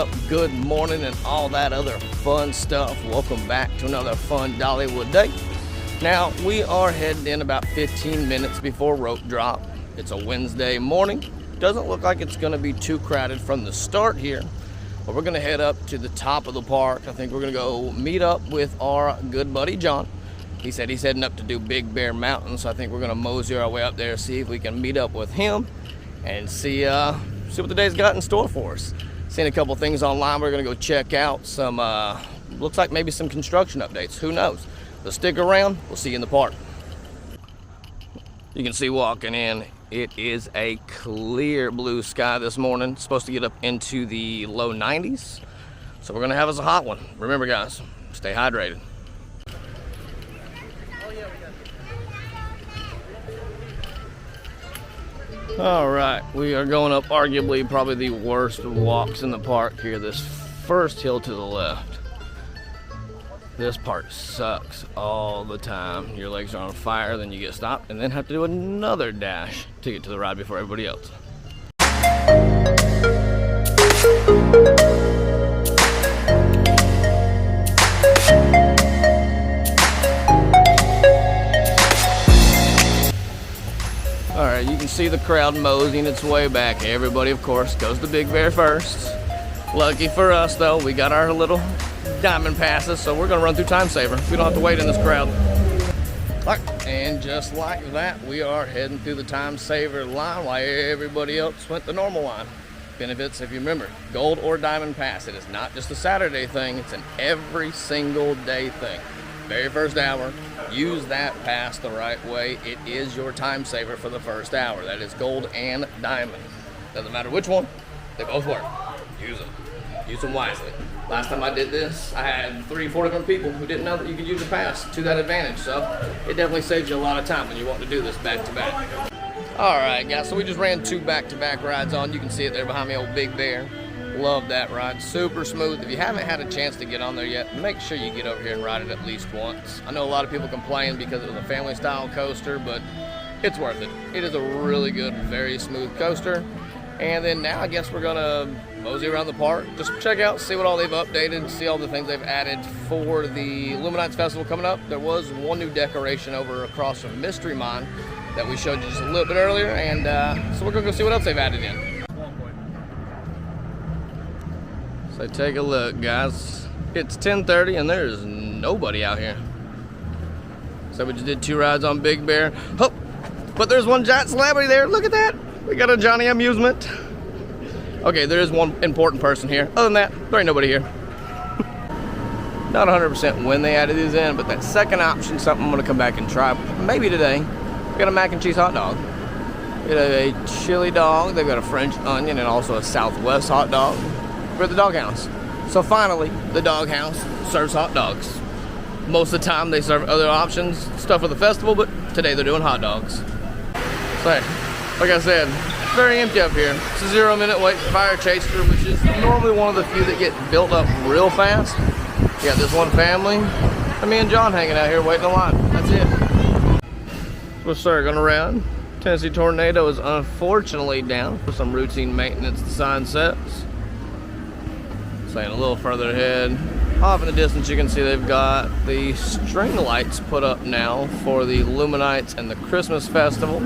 up? Good morning and all that other fun stuff. Welcome back to another fun Dollywood day. Now, we are heading in about 15 minutes before rope drop. It's a Wednesday morning. Doesn't look like it's going to be too crowded from the start here, but we're going to head up to the top of the park. I think we're going to go meet up with our good buddy John. He said he's heading up to do Big Bear Mountain, so I think we're going to mosey our way up there, see if we can meet up with him and see what the day's got in store for us. Seen a couple things online. We're going to go check out some, looks like maybe some construction updates. Who knows? But stick around. We'll see you in the park. You can see walking in, it is a clear blue sky this morning. It's supposed to get up into the low 90s. So we're going to have us a hot one. Remember, guys, stay hydrated. All right, we are going up arguably probably the worst walks in the park here. This first hill to the left. This part sucks all the time. Your legs are on fire, then you get stopped, and then have to do another dash to get to the ride before everybody else. Alright, you can see the crowd moseying its way back. Everybody, of course, goes to Big Bear first. Lucky for us, though, we got our little diamond passes, so we're going to run through Time Saver. We don't have to wait in this crowd. And just like that, we are heading through the Time Saver line while everybody else went the normal line. Benefits, if you remember, gold or diamond pass. It is not just a Saturday thing, it's an every single day thing. Very first hour, use that pass the right way. It is your time saver for the first hour. That is gold and diamond. Doesn't matter which one, they both work. Use them. Use them wisely. Last time I did this, I had 3-4 different people who didn't know that you could use a pass to that advantage. So it definitely saves you a lot of time when you want to do this back to back. All right, guys, so we just ran 2 back-to-back rides on. You can see it there behind me, old Big Bear. Love that ride, super smooth. If you haven't had a chance to get on there yet, make sure you get over here and ride it at least once. I know a lot of people complain because it was a family style coaster, but it's worth it. It is a really good, very smooth coaster. And then now I guess we're gonna mosey around the park, just check out, see what all they've updated, see all the things they've added for the Illuminati Festival coming up. There was one new decoration over across from Mystery Mine that we showed you just a little bit earlier, and so we're gonna go see what else they've added in. So take a look, guys. It's 10:30 and there's nobody out here. So we just did 2 rides on Big Bear. Oh, but there's one giant celebrity there. Look at that. We got a Johnny Amusement. Okay, there is one important person here. Other than that, there ain't nobody here. Not 100% when they added these in, but that second option, something I'm gonna come back and try maybe today. We got a mac and cheese hot dog. We got a chili dog. They've got a French onion and also a Southwest hot dog. We're at the doghouse. So finally, the doghouse serves hot dogs. Most of the time they serve other options, stuff for the festival, but today they're doing hot dogs. So, like I said, very empty up here. It's a 0-minute wait fire chaser, which is normally one of the few that get built up real fast. You got this one family, and me and John hanging out here waiting in line. That's it. We're circling around. Tennessee Tornado is unfortunately down for some routine maintenance, the sign sets. Saying a little further ahead, off in the distance you can see they've got the string lights put up now for the Illuminites and the Christmas Festival.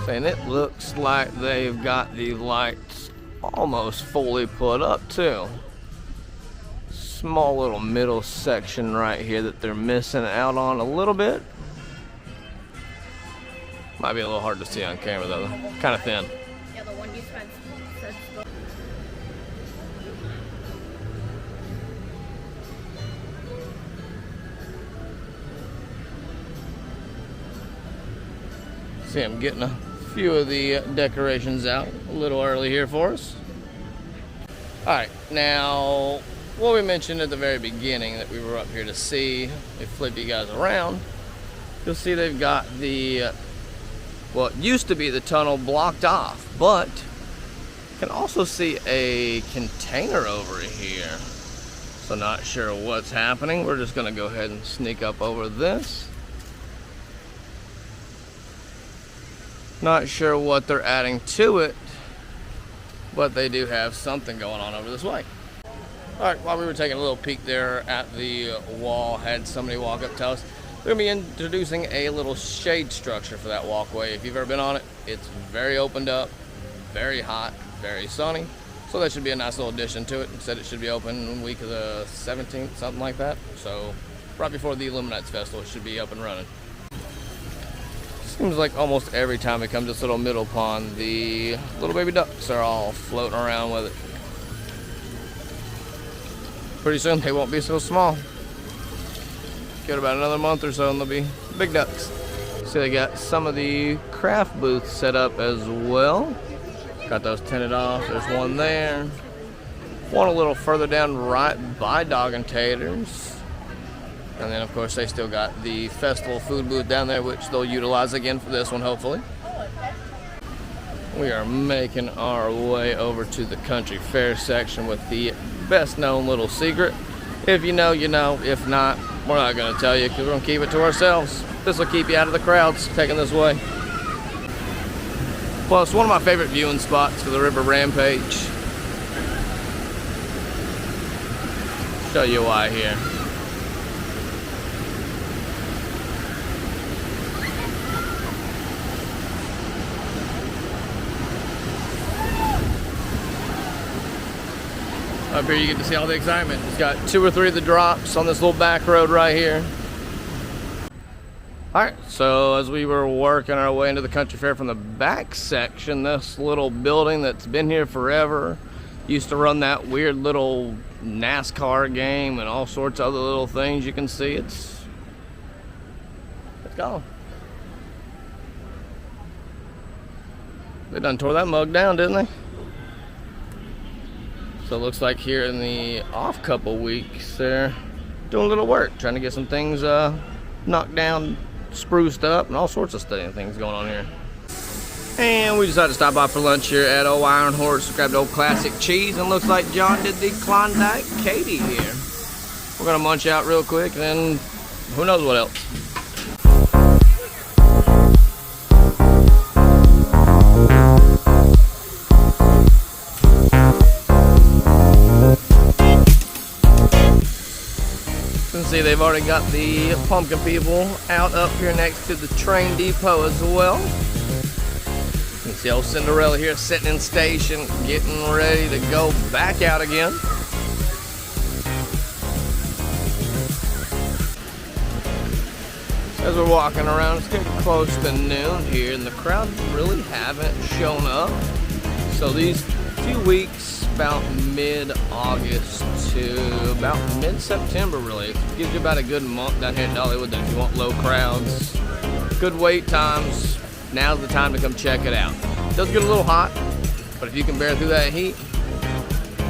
Saying it looks like they've got the lights almost fully put up too. Small little middle section right here that they're missing out on a little bit. Might be a little hard to see on camera though, kind of thin. Yeah, the one you spent. See, I'm getting a few of the decorations out a little early here for us. All right, now what we mentioned at the very beginning that we were up here to see, if flip you guys around, you'll see they've got the what used to be the tunnel blocked off, but you can also see a container over here. So not sure what's happening. We're just gonna go ahead and sneak up over this. Not sure what they're adding to it. but they do have something going on over this way. All right, while we were taking a little peek there at the wall, had somebody walk up to us. They're going to be introducing a little shade structure for that walkway. If you've ever been on it, it's very opened up, very hot, very sunny. So that should be a nice little addition to it. Said it should be open week of the 17th, something like that. So right before the Illuminates Festival, it should be up and running. Seems like almost every time we come to this little middle pond, the little baby ducks are all floating around with it. Pretty soon they won't be so small. Get about another month or so and they'll be big ducks. See, they got some of the craft booths set up as well. Got those tinted off. There's one there. One a little further down right by Dog and Taters. And then, of course, they still got the festival food booth down there, which they'll utilize again for this one, hopefully. We are making our way over to the country fair section with the best known little secret. If you know, you know. If not, we're not going to tell you because we're going to keep it to ourselves. This will keep you out of the crowds taking this way. Well, it's one of my favorite viewing spots for the River Rampage. Show you why here. Up here you get to see all the excitement. It's got 2 or 3 of the drops on this little back road right here. Alright, so as we were working our way into the country fair from the back section, this little building that's been here forever, used to run that weird little NASCAR game and all sorts of other little things you can see. It's gone. They done tore that mug down, didn't they? So it looks like here in the off couple weeks they're doing a little work, trying to get some things knocked down, spruced up, and all sorts of things going on here. And we decided to stop by for lunch here at Old Iron Horse. Grabbed old classic cheese, and looks like John did the Klondike Katie here. We're gonna munch out real quick, and then who knows what else. See, they've already got the pumpkin people out up here next to the train depot as well. You can see old Cinderella here sitting in station, getting ready to go back out again. As we're walking around, it's getting close to noon here, and the crowd really haven't shown up. So these few weeks, about mid-August to about mid-September, really, it gives you about a good month down here in Dollywood if you want low crowds, good wait times. Now's the time to come check it out. It does get a little hot, but if you can bear through that heat,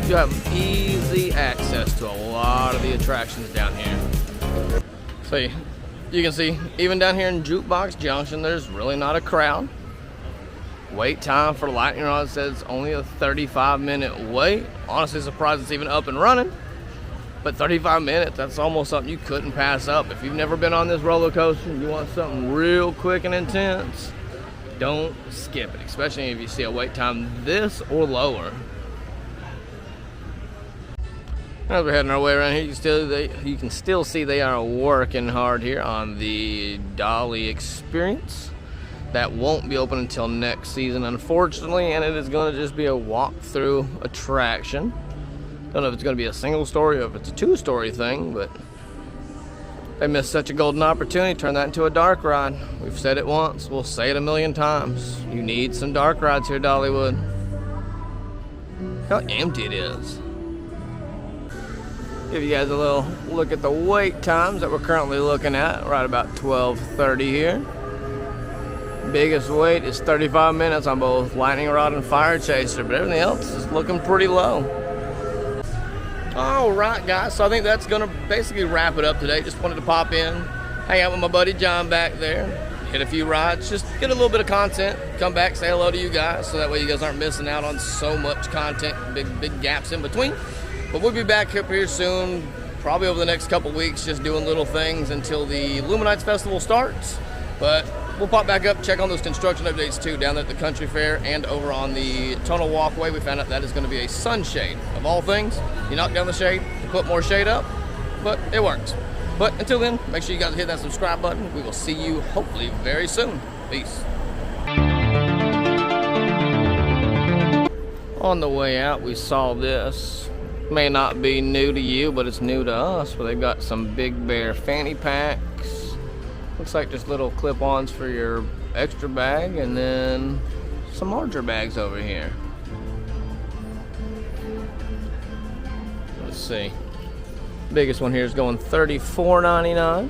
you have easy access to a lot of the attractions down here. So you can see, even down here in Jukebox Junction, there's really not a crowd. Wait time for Lightning Rod says only a 35-minute wait. Honestly surprised it's even up and running. But 35 minutes, that's almost something you couldn't pass up. If you've never been on this roller coaster and you want something real quick and intense, don't skip it, especially if you see a wait time this or lower. As we're heading our way around here, you can still see they are working hard here on the Dolly experience. That won't be open until next season, unfortunately, and it is going to just be a walk-through attraction. Don't know if it's going to be a single story or if it's a 2-story thing, but they missed such a golden opportunity to turn that into a dark ride. We've said it once, we'll say it a million times. You need some dark rides here, Dollywood. Look how empty it is. Give you guys a little look at the wait times that we're currently looking at, right about 12:30 here. Biggest wait is 35 minutes on both Lightning Rod and Fire Chaser, but everything else is looking pretty low. All right, guys, so I think that's gonna basically wrap it up today. Just wanted to pop in, hang out with my buddy John back there, hit a few rides, just get a little bit of content, come back, say hello to you guys, so that way you guys aren't missing out on so much content, big gaps in between. But we'll be back up here soon, probably over the next couple weeks, just doing little things until the Illuminates Festival starts. But we'll pop back up, check on those construction updates too, down at the country fair and over on the tunnel walkway. We found out that is going to be a sunshade. Of all things, you knock down the shade to put more shade up, but it works. But until then, make sure you guys hit that subscribe button. We will see you hopefully very soon. Peace. On the way out, we saw this. May not be new to you, but it's new to us. But they've got some Big Bear fanny packs. Looks like just little clip-ons for your extra bag, and then some larger bags over here. Let's see. Biggest one here is going $34.99.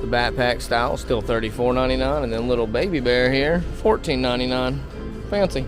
The backpack style, still $34.99, and then little baby bear here, $14.99. Fancy.